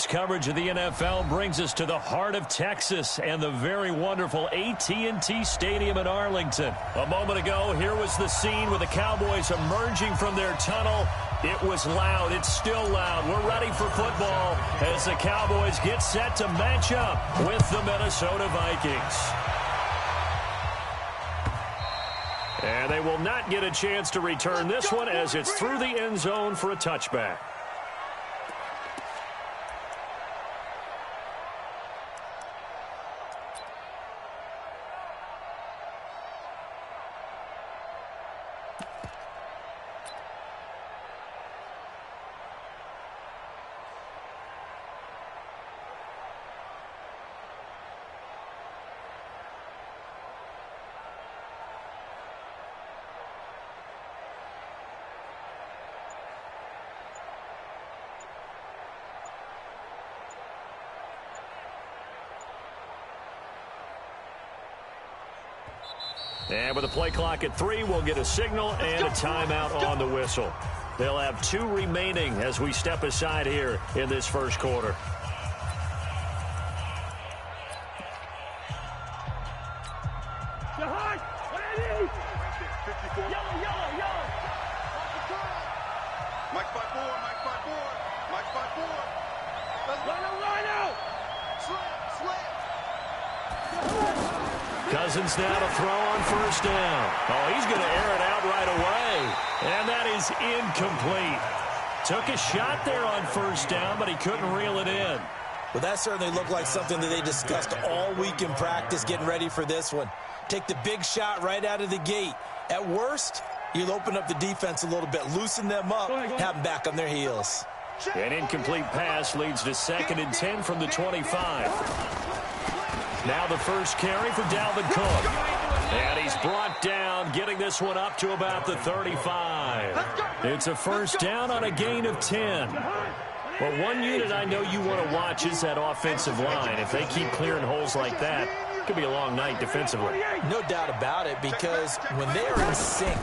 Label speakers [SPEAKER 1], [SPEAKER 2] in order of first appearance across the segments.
[SPEAKER 1] coverage of the NFL brings us to the heart of Texas and the very wonderful AT&T Stadium in Arlington. A moment ago, here was the scene with the Cowboys emerging from their tunnel. It was loud. It's still loud. We're ready for football as the Cowboys get set to match up with the Minnesota Vikings. And they will not get a chance to return this one as it's through the end zone for a touchback. And with the play clock at 3, we'll get a signal and a timeout on the whistle. They'll have 2 remaining as we step aside here in this first quarter. Cousins now to throw on first down. Oh, he's going to air it out right away. And that is incomplete. Took a shot there on first down, but he couldn't reel it in.
[SPEAKER 2] Well, that certainly looked like something that they discussed all week in practice, getting ready for this one. Take the big shot right out of the gate. At worst, you'll open up the defense a little bit, loosen them up, have them back on their heels.
[SPEAKER 1] An incomplete pass leads to 2nd and 10 from the 25. Now the first carry for Dalvin Cook. And he's brought down, getting this one up to about the 35. It's a first down on a gain of 10. Well, one unit I know you want to watch is that offensive line. If they keep clearing holes like that, it could be a long night defensively.
[SPEAKER 2] No doubt about it, because when they are in sync,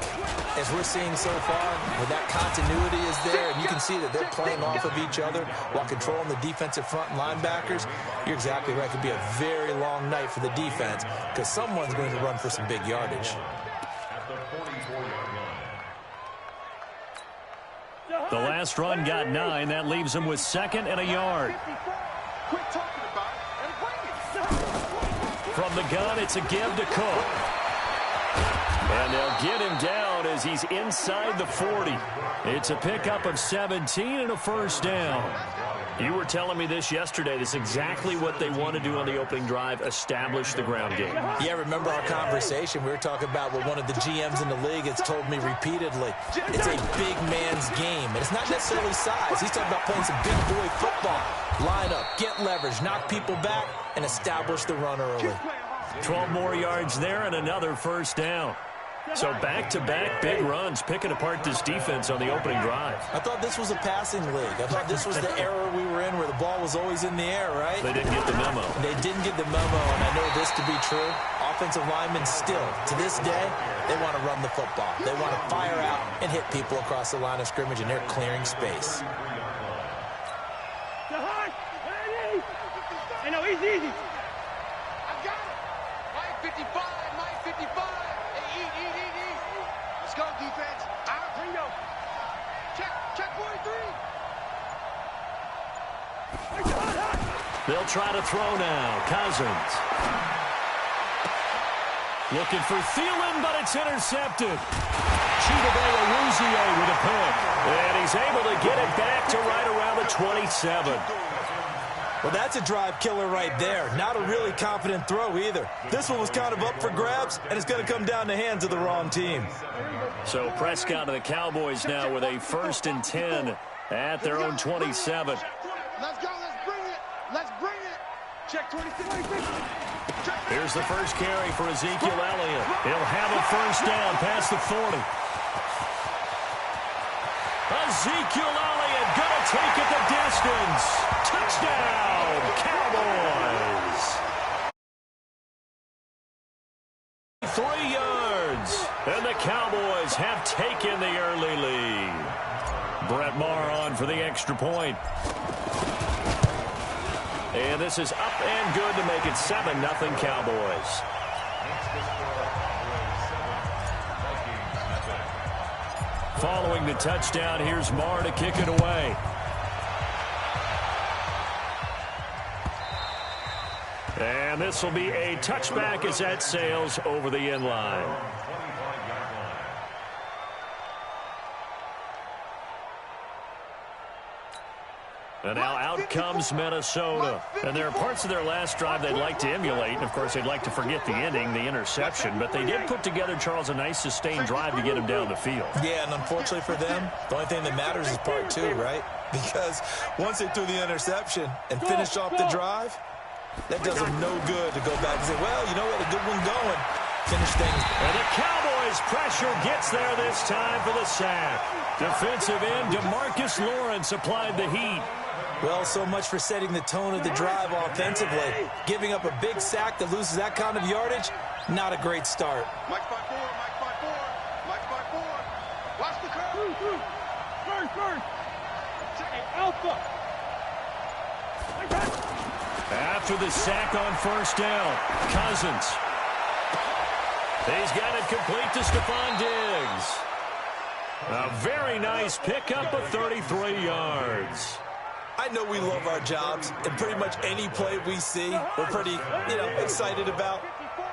[SPEAKER 2] as we're seeing so far, when that continuity is there, and you can see that they're playing off of each other while controlling the defensive front linebackers, you're exactly right. It could be a very long night for the defense because someone's going to run for some big yardage.
[SPEAKER 1] The last run got 9. That leaves them with 2nd and a yard. From the gun, it's a give to Cook. And they'll get him down as he's inside the 40. It's a pickup of 17 and a first down. You were telling me this yesterday. This is exactly what they want to do on the opening drive, establish the ground game.
[SPEAKER 2] Yeah, remember our conversation. We were talking about what one of the GMs in the league has told me repeatedly. It's a big man's game, and it's not necessarily size. He's talking about playing some big boy football. Line up, get leverage, knock people back, and establish the run early.
[SPEAKER 1] 12 more yards there and another first down. So back-to-back big runs, picking apart this defense on the opening drive.
[SPEAKER 2] I thought this was a passing league. I thought this was the era we were in where the ball was always in the air, right?
[SPEAKER 1] They didn't get the memo.
[SPEAKER 2] They didn't get the memo, and I know this to be true. Offensive linemen still, to this day, they want to run the football. They want to fire out and hit people across the line of scrimmage, and they're clearing space.
[SPEAKER 3] I know, he's easy. I got it. Mike 55, Mike 55. Let's go, defense. Out, bingo. Check 43.
[SPEAKER 1] They'll try to throw now. Cousins. Looking for Thielen, but it's intercepted. Chidobe Awuzie with a pick. And he's able to get it back to right around the 27.
[SPEAKER 2] Well, that's a drive killer right there. Not a really confident throw either. This one was kind of up for grabs, and it's going to come down the hands of the wrong team.
[SPEAKER 1] So Prescott and the Cowboys now with a 1st and 10 at their own 27.
[SPEAKER 3] Let's go. Let's bring it. Let's bring it. Check 26.
[SPEAKER 1] Here's the first carry for Ezekiel Elliott. He'll have a first down past the 40. Ezekiel Elliott going to take it the distance. Touchdown, Cowboys. 3 yards. And the Cowboys have taken the early lead. Brett Maher on for the extra point. And this is up and good to make it 7-0 Cowboys. Following the touchdown, here's Marr to kick it away. And this will be a touchback as that sails over the end line. And now out comes Minnesota. And there are parts of their last drive they'd like to emulate. And, of course, they'd like to forget the ending, the interception. But they did put together, Charles, a nice sustained drive to get him down the field.
[SPEAKER 2] Yeah, and unfortunately for them, the only thing that matters is part two, right? Because once they threw the interception and finished off the drive, that does them no good to go back and say, well, you know what, a good one going. Finish things.
[SPEAKER 1] And the Cowboys' pressure gets there this time for the sack. Defensive end DeMarcus Lawrence applied the heat.
[SPEAKER 2] Well, so much for setting the tone of the drive offensively. Giving up a big sack that loses that kind of yardage, not a great start.
[SPEAKER 3] Mike by four, Mike by four, Mike by four. Watch the curve. First. Alpha.
[SPEAKER 1] After the sack on first down, Cousins. He's got it complete to Stephon Diggs. A very nice pickup of 33 yards.
[SPEAKER 2] I know we love our jobs, and pretty much any play we see, we're pretty, excited about.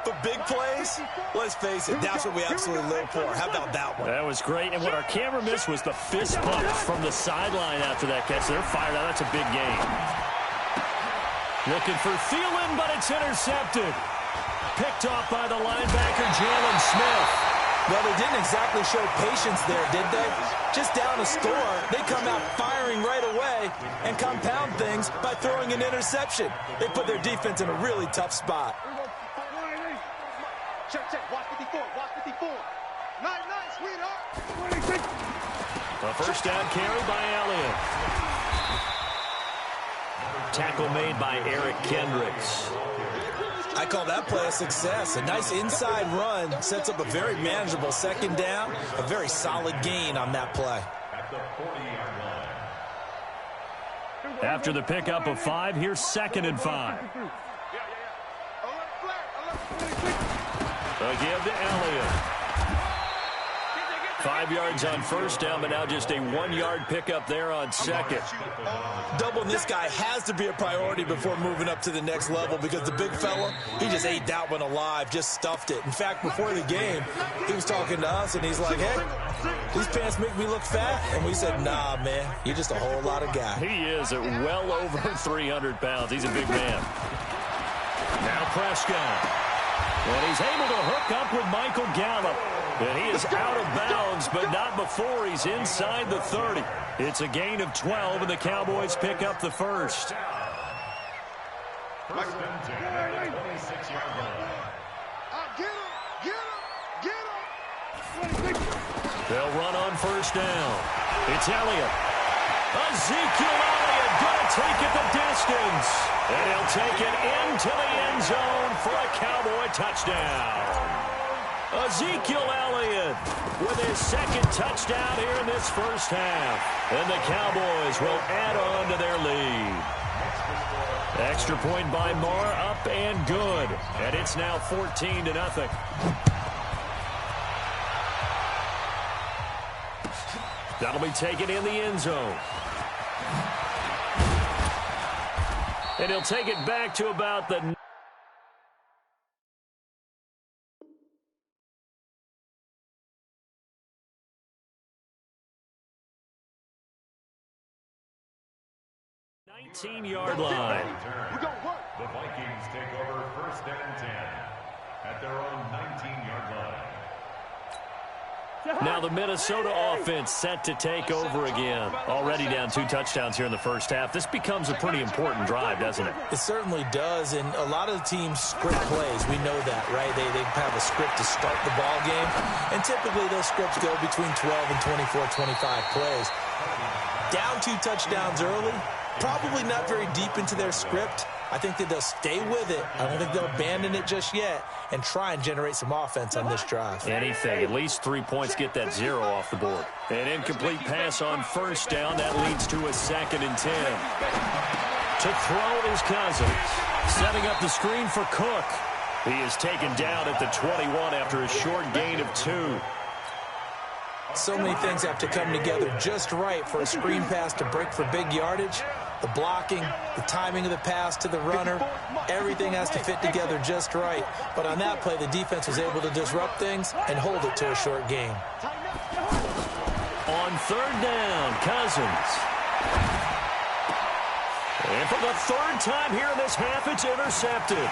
[SPEAKER 2] But big plays, let's face it, that's what we absolutely live for. How about that one?
[SPEAKER 1] That was great, and what our camera missed was the fist pump from the sideline after that catch. They're fired out. That's a big game. Looking for Thielen, but it's intercepted. Picked off by the linebacker, Jalen Smith.
[SPEAKER 2] Well, they didn't exactly show patience there, did they? Just down a score, they come out firing right away and compound things by throwing an interception. They put their defense in a really tough spot.
[SPEAKER 3] Check. Watch 54. Nice, sweetheart.
[SPEAKER 1] A first down carry by Elliott. Tackle made by Eric Kendricks.
[SPEAKER 2] I call that play a success. A nice inside run sets up a very manageable second down. A very solid gain on that play.
[SPEAKER 1] After the pickup of 5, here's 2nd and 5. A give to Elliott. 5 yards on first down, but now just a 1-yard pickup there on second.
[SPEAKER 2] Doubling this guy has to be a priority before moving up to the next level because the big fella, he just ate that one alive, just stuffed it. In fact, before the game, he was talking to us, and he's like, hey, these pants make me look fat. And we said, nah, man, you're just a whole lot of guy.
[SPEAKER 1] He is at well over 300 pounds. He's a big man. Now Prescott. And he's able to hook up with Michael Gallup. And he is out of bounds, but not before he's inside the 30. It's a gain of 12, and the Cowboys pick up the first.
[SPEAKER 3] Get him.
[SPEAKER 1] They'll run on first down. It's Elliott. Ezekiel Elliott going to take it the distance. And he'll take it into the end zone for a Cowboy touchdown. Ezekiel Elliott with his 2nd touchdown here in this first half. And the Cowboys will add on to their lead. Extra point by Marr, up and good. And it's now 14-0. That'll be taken in the end zone. And he'll take it back to about the 19-yard line.
[SPEAKER 4] The Vikings take over 1st and 10 at their own 19-yard line.
[SPEAKER 1] Now the Minnesota offense set to take over again. Already down 2 touchdowns here in the first half. This becomes a pretty important drive, doesn't it?
[SPEAKER 2] It certainly does, and a lot of the teams script plays. We know that, right? They have a script to start the ball game, and typically those scripts go between 12 and 24, 25 plays. Down 2 touchdowns early, probably not very deep into their script. I think that they'll stay with it. I don't think they'll abandon it just yet and try and generate some offense on this drive.
[SPEAKER 1] Anything. At least 3 points, get that 0 off the board. An incomplete pass on first down. That leads to a 2nd and 10. To throw is Cousins. Setting up the screen for Cook. He is taken down at the 21 after a short gain of 2.
[SPEAKER 2] So many things have to come together just right for a screen pass to break for big yardage. The blocking, the timing of the pass to the runner, everything has to fit together just right. But on that play, the defense was able to disrupt things and hold it to a short gain.
[SPEAKER 1] On third down, Cousins. And for the third time here in this half, it's intercepted.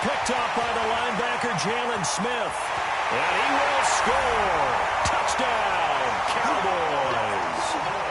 [SPEAKER 1] Picked up by the linebacker, Jalen Smith. And he will score. Touchdown, Cowboys.